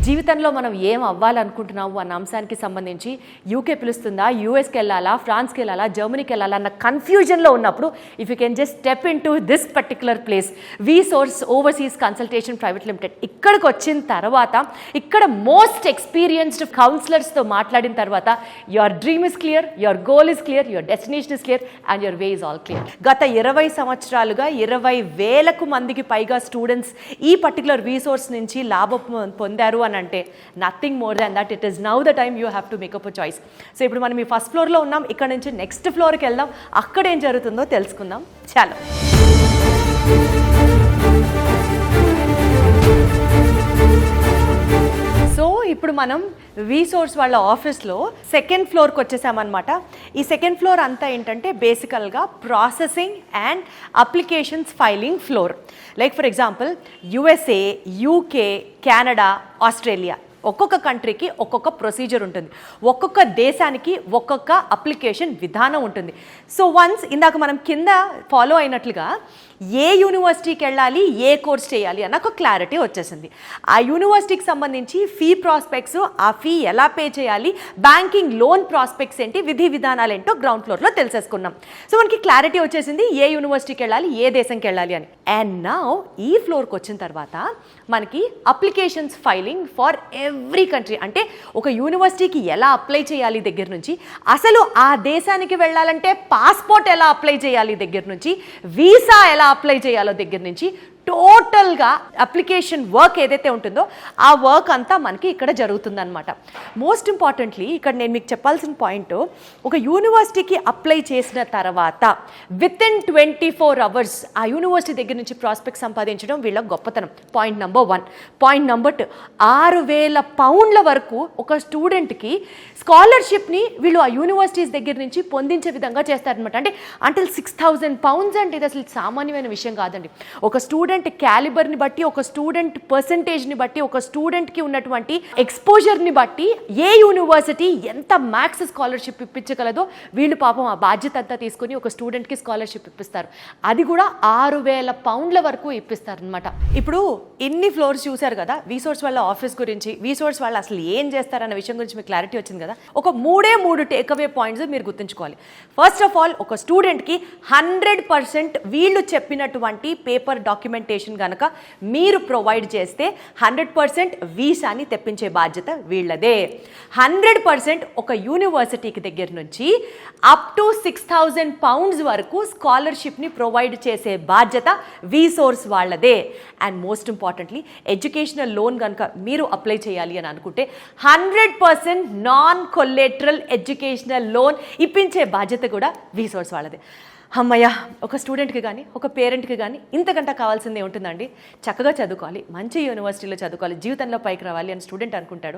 జీవితంలో మనం ఏం అవ్వాలనుకుంటున్నాము అన్న అంశానికి సంబంధించి యూకే పిలుస్తుందా, యూఎస్కి వెళ్ళాలా, ఫ్రాన్స్కి వెళ్ళాలా, జర్మనీకి వెళ్ళాలా అన్న కన్ఫ్యూజన్లో ఉన్నప్పుడు if you can just step into this particular place, we source overseas consultation private limited. ఇక్కడికి వచ్చిన తర్వాత ఇక్కడ మోస్ట్ ఎక్స్పీరియన్స్డ్ కౌన్సిలర్స్తో మాట్లాడిన తర్వాత your dream is clear, your goal is clear, your destination is clear and your way is all clear. గత 20 సంవత్సరాలుగా 20,000 మందికి పైగా స్టూడెంట్స్ ఈ పర్టికులర్ రీసోర్స్ నుంచి లాభం పొందారు అని అంటే nothing more than that. It is now the time you have to make up a choice. So ఇప్పుడు మనం ఈ ఫస్ట్ ఫ్లోర్లో ఉన్నాం, ఇక్కడ నుంచి నెక్స్ట్ ఫ్లోర్కి వెళ్దాం, అక్కడ ఏం జరుగుతుందో తెలుసుకుందాం. చాలు. సో ఇప్పుడు మనం రీసోర్స్ వాళ్ళ ఆఫీస్లో సెకండ్ ఫ్లోర్కి వచ్చేసామన్నమాట. ఈ సెకండ్ ఫ్లోర్ అంతా ఏంటంటే బేసికల్గా processing and applications filing floor. Like for example USA, UK, Canada, Australia, ఒక్కొక్క కంట్రీకి ఒక్కొక్క ప్రొసీజర్ ఉంటుంది, ఒక్కొక్క దేశానికి ఒక్కొక్క అప్లికేషన్ విధానం ఉంటుంది. సో వన్స్ ఇందాక మనం కింద ఫాలో అయినట్లుగా ఏ యూనివర్సిటీకి వెళ్ళాలి, ఏ కోర్స్ చేయాలి అన్న ఒక క్లారిటీ వచ్చేసింది. ఆ యూనివర్సిటీకి సంబంధించి ఫీ ప్రాస్పెక్ట్స్, ఆ ఫీ ఎలా పే చేయాలి, బ్యాంకింగ్ లోన్ ప్రాస్పెక్ట్స్ ఏంటి, విధి విధానాలు ఏంటో గ్రౌండ్ ఫ్లోర్లో తెలిసేసుకున్నాం. సో మనకి క్లారిటీ వచ్చేసింది ఏ యూనివర్సిటీకి వెళ్ళాలి, ఏ దేశంకి వెళ్ళాలి అని. అండ్ నౌ ఈ ఫ్లోర్కి వచ్చిన తర్వాత మనకి applications filing for every country, అంటే ఒక యూనివర్సిటీకి ఎలా అప్లై చేయాలి దగ్గర నుంచి, అసలు ఆ దేశానికి వెళ్ళాలంటే పాస్పోర్ట్ ఎలా అప్లై చేయాలి దగ్గర నుంచి, వీసా ఎలా అప్లై చేయాలో దగ్గర నుంచి, టోటల్గా అప్లికేషన్ వర్క్ ఏదైతే ఉంటుందో ఆ వర్క్ అంతా మనకి ఇక్కడ జరుగుతుందన్నమాట. మోస్ట్ ఇంపార్టెంట్లీ ఇక్కడ నేను మీకు చెప్పాల్సిన పాయింట్, ఒక యూనివర్సిటీకి అప్లై చేసిన తర్వాత విత్ ఇన్ 24 hours ఆ యూనివర్సిటీ దగ్గర నుంచి ప్రాస్పెక్ట్ సంపాదించడం వీళ్ళ గొప్పతనం. Point number 1. పాయింట్ నెంబర్ 2, 6,000 పౌండ్ల వరకు ఒక స్టూడెంట్కి స్కాలర్షిప్ని వీళ్ళు ఆ యూనివర్సిటీస్ దగ్గర నుంచి పొందించే విధంగా చేస్తారనమాట. అంటే అంటిల్ 6,000 pounds అంటే ఇది అసలు సామాన్యమైన విషయం కాదండి. ఒక స్టూడెంట్ క్యాలిబర్ని బట్టి, ఒక స్టూడెంట్ పర్సంటేజ్ని బట్టి, ఒక స్టూడెంట్కి ఉన్నటువంటి ఎక్స్పోజర్ని బట్టి ఏ యూనివర్సిటీ ఎంత మ్యాక్స్ స్కాలర్షిప్ ఇప్పించగలదో వీళ్ళు పాపం ఆ బాధ్యత అంతా తీసుకుని ఒక స్టూడెంట్కి స్కాలర్షిప్ ఇప్పిస్తారు. అది కూడా 6,000 పౌండ్ల వరకు ఇప్పిస్తారనమాట. ఇప్పుడు ఇన్ని ఫ్లోర్స్ చూశారు కదా వీసోర్స్ వాళ్ళ ఆఫీస్ గురించి, వీసోర్స్ వాళ్ళు అసలు ఏం చేస్తారన్న విషయం గురించి మీకు క్లారిటీ వచ్చింది కదా. ఒక 3 టేక్అవే పాయింట్స్ మీరు గుర్తుంచుకోవాలి. ఫస్ట్ ఆఫ్ ఆల్, ఒక స్టూడెంట్కి 100% వీళ్ళు చెప్పినటువంటి పేపర్ డాక్యుమెంటేషన్ కనుక మీరు ప్రొవైడ్ చేస్తే 100% వీసాని తెప్పించే బాధ్యత వీళ్ళదే. 100% ఒక యూనివర్సిటీకి దగ్గర నుంచి అప్ టు 6,000 pounds వరకు స్కాలర్షిప్ని ప్రొవైడ్ చేసే బాధ్యత వీసోర్స్ వాళ్ళదే. And most importantly educational loan కనుక మీరు అప్లై చేయాలి అని అనుకుంటే 100% నాన్ కొలేటరల్ ఎడ్యుకేషనల్ లోన్ ఇప్పించే బాధ్యత కూడా వీసోర్స్ వాళ్ళదే. అమ్మయ్య, ఒక స్టూడెంట్కి కానీ ఒక పేరెంట్కి కానీ ఇంతకంటే కావాల్సిందే ఉంటుందండి. చక్కగా చదువుకోవాలి, మంచి యూనివర్సిటీలో చదువుకోవాలి, జీవితంలో పైకి రావాలి అని స్టూడెంట్ అనుకుంటాడు.